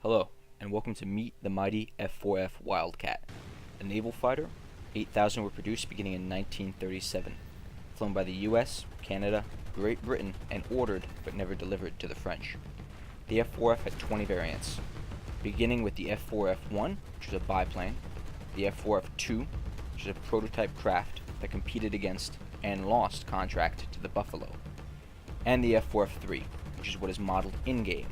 Hello, and welcome to Meet the Mighty F4F Wildcat, a naval fighter. 8,000 were produced beginning in 1937, flown by the US, Canada, Great Britain, and ordered but never delivered to the French. The F4F had 20 variants, beginning with the F4F-1, which was a biplane, the F4F-2, which was a prototype craft that competed against and lost contract to the Buffalo, and the F4F-3, which is what is modeled in-game.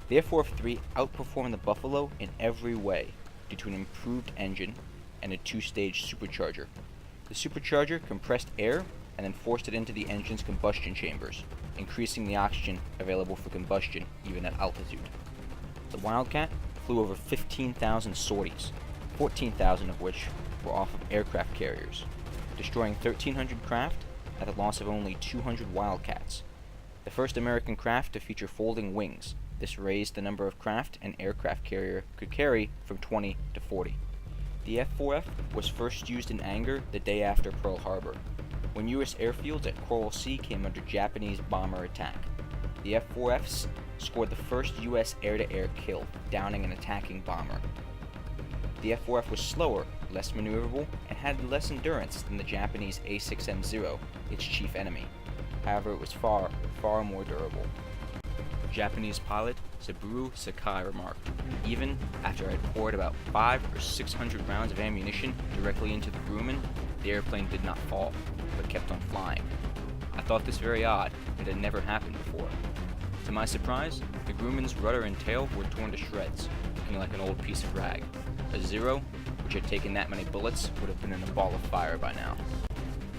The F4F-3 outperformed the Buffalo in every way due to an improved engine and a two-stage supercharger. The supercharger compressed air and then forced it into the engine's combustion chambers, increasing the oxygen available for combustion even at altitude. The Wildcat flew over 15,000 sorties, 14,000 of which were off of aircraft carriers, destroying 1,300 craft at the loss of only 200 Wildcats. The first American craft to feature folding wings. This raised the number of craft an aircraft carrier could carry from 20 to 40. The F4F was first used in anger the day after Pearl Harbor, when U.S. airfields at Coral Sea came under Japanese bomber attack. The F4Fs scored the first U.S. air-to-air kill, downing an attacking bomber. The F4F was slower, less maneuverable, and had less endurance than the Japanese A6M0, its chief enemy. However, it was far, far more durable. Japanese pilot Saburo Sakai remarked, "Even after I had poured about 500 or 600 rounds of ammunition directly into the Grumman, the airplane did not fall, but kept on flying. I thought this very odd. It had never happened before. To my surprise, the Grumman's rudder and tail were torn to shreds, looking like an old piece of rag. A Zero, which had taken that many bullets, would have been in a ball of fire by now."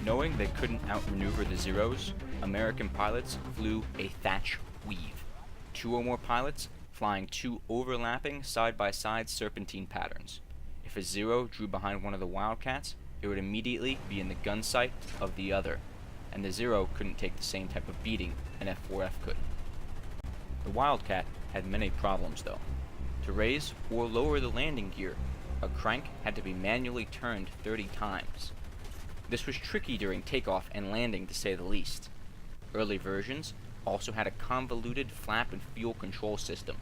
Knowing they couldn't outmaneuver the Zeros, American pilots flew a thatch weave. 2 or more pilots flying 2 overlapping side-by-side serpentine patterns. If a Zero drew behind one of the Wildcats, it would immediately be in the gun sight of the other, and the Zero couldn't take the same type of beating an F4F could. The Wildcat had many problems though. To raise or lower the landing gear, a crank had to be manually turned 30 times. This was tricky during takeoff and landing, to say the least. Early versions also had a convoluted flap and fuel control system.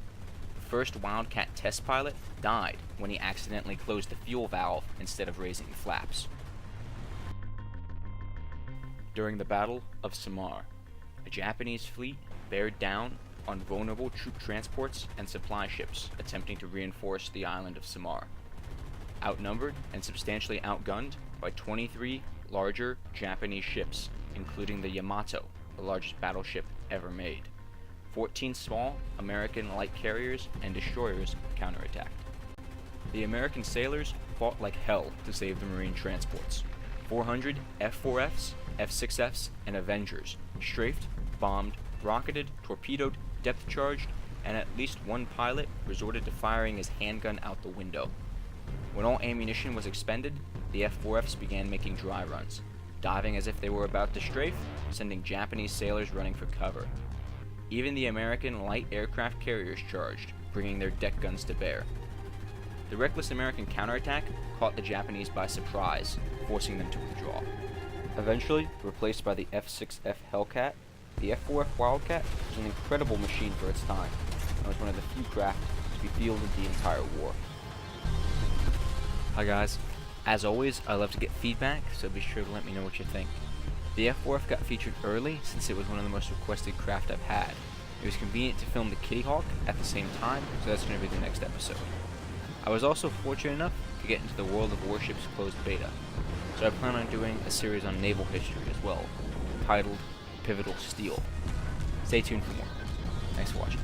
The first Wildcat test pilot died when he accidentally closed the fuel valve instead of raising the flaps. During the Battle of Samar, a Japanese fleet beared down on vulnerable troop transports and supply ships attempting to reinforce the island of Samar. Outnumbered and substantially outgunned by 23 larger Japanese ships, including the Yamato, the largest battleship ever made. 14 small American light carriers and destroyers counterattacked. The American sailors fought like hell to save the marine transports. 400 F4Fs, F6Fs, and Avengers strafed, bombed, rocketed, torpedoed, depth-charged, and at least one pilot resorted to firing his handgun out the window. When all ammunition was expended, the F4Fs began making dry runs, diving as if they were about to strafe, sending Japanese sailors running for cover. Even the American light aircraft carriers charged, bringing their deck guns to bear. The reckless American counterattack caught the Japanese by surprise, forcing them to withdraw. Eventually replaced by the F6F Hellcat, the F4F Wildcat was an incredible machine for its time, and was one of the few craft to be fielded the entire war. Hi guys. As always, I love to get feedback, so be sure to let me know what you think. The F4F got featured early since it was one of the most requested craft I've had. It was convenient to film the Kitty Hawk at the same time, so that's going to be the next episode. I was also fortunate enough to get into the World of Warships closed beta, so I plan on doing a series on naval history as well, titled Pivotal Steel. Stay tuned for more. Thanks for watching.